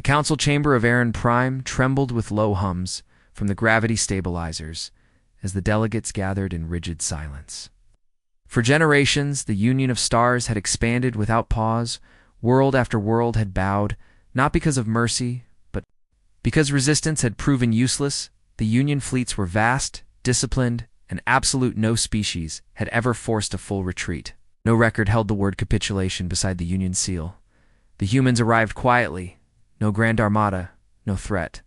council chamber of Aaron Prime trembled with low hums from the gravity stabilizers as the delegates gathered in rigid silence. For generations, the Union of Stars had expanded without pause. World after world had bowed, not because of mercy, but because resistance had proven useless. The Union fleets were vast, disciplined, and absolute. No species had ever forced a full retreat. No record held the word capitulation beside the Union seal. The humans arrived quietly. No grand armada, no threat.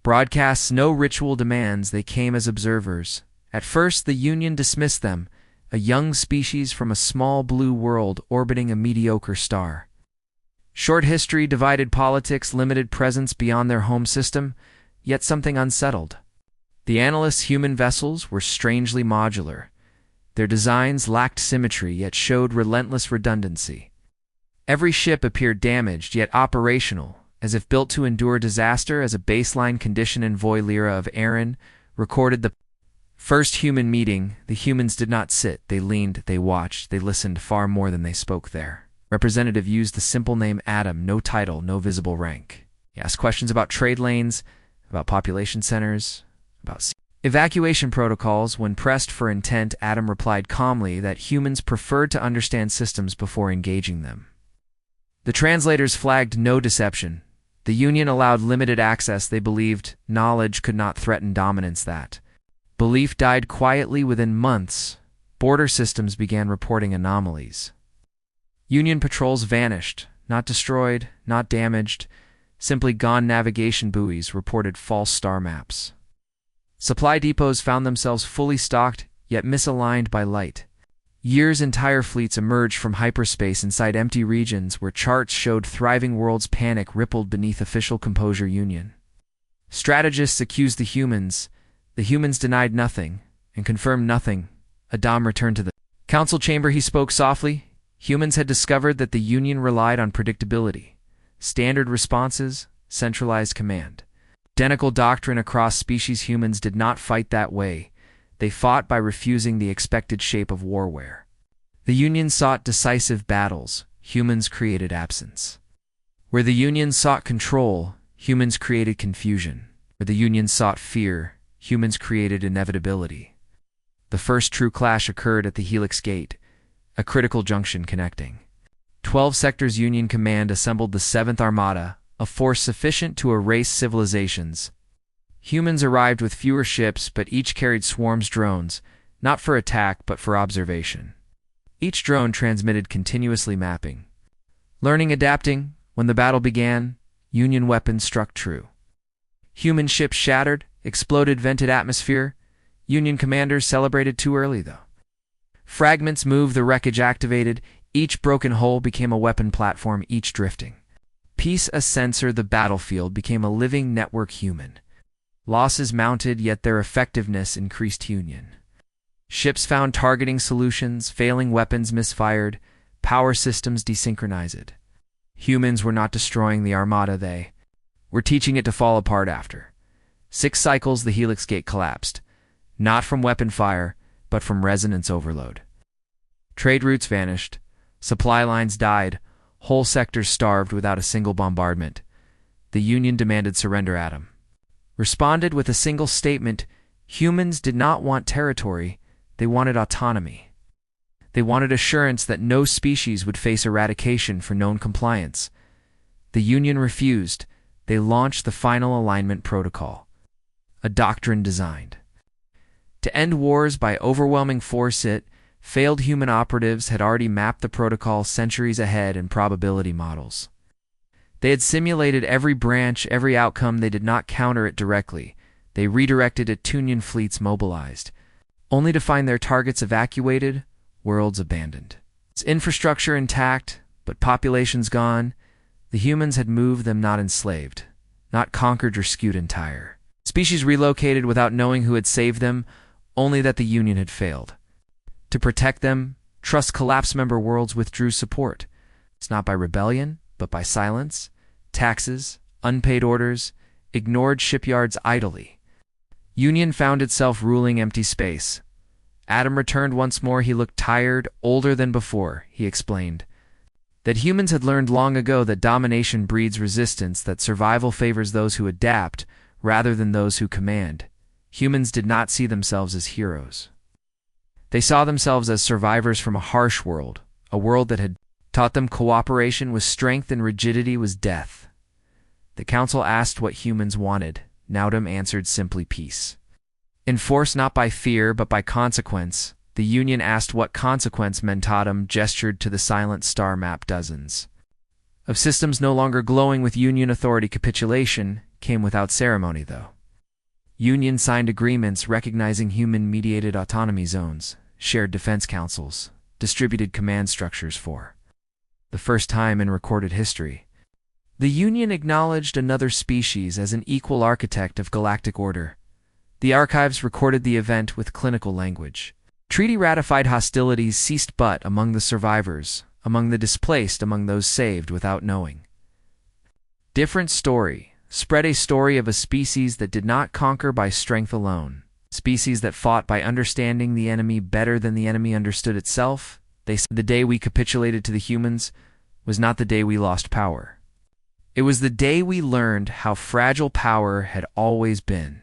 Broadcasts, no ritual demands. They came as observers. At first, the Union dismissed them, a young species from a small blue world orbiting a mediocre star. Short history, divided politics, limited presence beyond their home system, yet something unsettled. The analysts' human vessels were strangely modular. Their designs lacked symmetry, yet showed relentless redundancy. Every ship appeared damaged, yet operational, as if built to endure disaster. As a baseline condition in Voy Lyra of Aaron recorded the first human meeting, the humans did not sit. They leaned, they watched, they listened far more than they spoke there. Representative used the simple name Adam, no title, no visible rank. He asked questions about trade lanes, about population centers, about evacuation protocols. When pressed for intent, Adam replied calmly that humans preferred to understand systems before engaging them. The translators flagged no deception. The Union allowed limited access. They believed knowledge could not threaten dominance. That belief died quietly within months. Border systems began reporting anomalies. Union patrols vanished, not destroyed, not damaged, simply gone. Navigation buoys reported false star maps. Supply depots found themselves fully stocked, yet misaligned by light. Years entire fleets emerged from hyperspace inside empty regions where charts showed thriving worlds. Panic rippled beneath official composure. Union strategists accused the humans. The humans denied nothing and confirmed nothing. Adam returned to the council chamber. He spoke softly. Humans had discovered that the Union relied on predictability, standard responses, centralized command. Identical doctrine across species. Humans did not fight that way. They fought by refusing the expected shape of warware. The Union sought decisive battles. Humans created absence. Where the Union sought control, humans created confusion. Where the Union sought fear, humans created inevitability. The first true clash occurred at the Helix Gate, a critical junction connecting 12 sectors. Union command assembled the 7th Armada, a force sufficient to erase civilizations. Humans arrived with fewer ships, but each carried swarms drones, not for attack but for observation. Each drone transmitted continuously, mapping, learning, adapting. When the battle began, Union weapons struck true. Human ships shattered, exploded, vented atmosphere. Union commanders celebrated too early, though. Fragments moved, the wreckage activated. Each broken hull became a weapon platform, each drifting. Peace a sensor. The battlefield became a living network. Human losses mounted, yet their effectiveness increased. Union ships found targeting solutions, failing weapons misfired, power systems desynchronized. Humans were not destroying the Armada, they were teaching it to fall apart. After 6 cycles, the Helix Gate collapsed, not from weapon fire, but from resonance overload. Trade routes vanished, supply lines died, whole sectors starved without a single bombardment. The Union demanded surrender. Adam responded with a single statement. Humans did not want territory, they wanted autonomy. They wanted assurance that no species would face eradication for known compliance. The Union refused. They launched the Final Alignment Protocol, a doctrine designed to end wars by overwhelming force. It failed. Human operatives had already mapped the protocol centuries ahead in probability models. They had simulated every branch, every outcome. They did not counter it directly. They redirected it. Union fleets mobilized, only to find their targets evacuated, worlds abandoned. Its infrastructure intact, but populations gone. The humans had moved them, not enslaved, not conquered or skewed entire. Species relocated without knowing who had saved them, only that the Union had failed to protect them. Trust collapsed. Member worlds withdrew support. It's not by rebellion, but by silence, taxes, unpaid orders, ignored shipyards idly. Union found itself ruling empty space. Adam returned once more. He looked tired, older than before. He explained, That humans had learned long ago that domination breeds resistance, that survival favors those who adapt rather than those who command. Humans did not see themselves as heroes. They saw themselves as survivors from a harsh world, a world that had taught them cooperation was strength and rigidity was death. The council asked what humans wanted. Naudum answered simply peace. Enforced not by fear but by consequence, the Union asked what consequence meant. Tatum gestured to the silent star map. Dozens of systems no longer glowing with Union authority. Capitulation came without ceremony, though. Union signed agreements recognizing human-mediated autonomy zones, shared defense councils, distributed command structures for the first time in recorded history. The Union acknowledged another species as an equal architect of galactic order. The archives recorded the event with clinical language. Treaty-ratified hostilities ceased, but among the survivors, among the displaced, among those saved without knowing. Different story spread, a story of a species that did not conquer by strength alone, species that fought by understanding the enemy better than the enemy understood itself. They said the day we capitulated to the humans was not the day we lost power. It was the day we learned how fragile power had always been.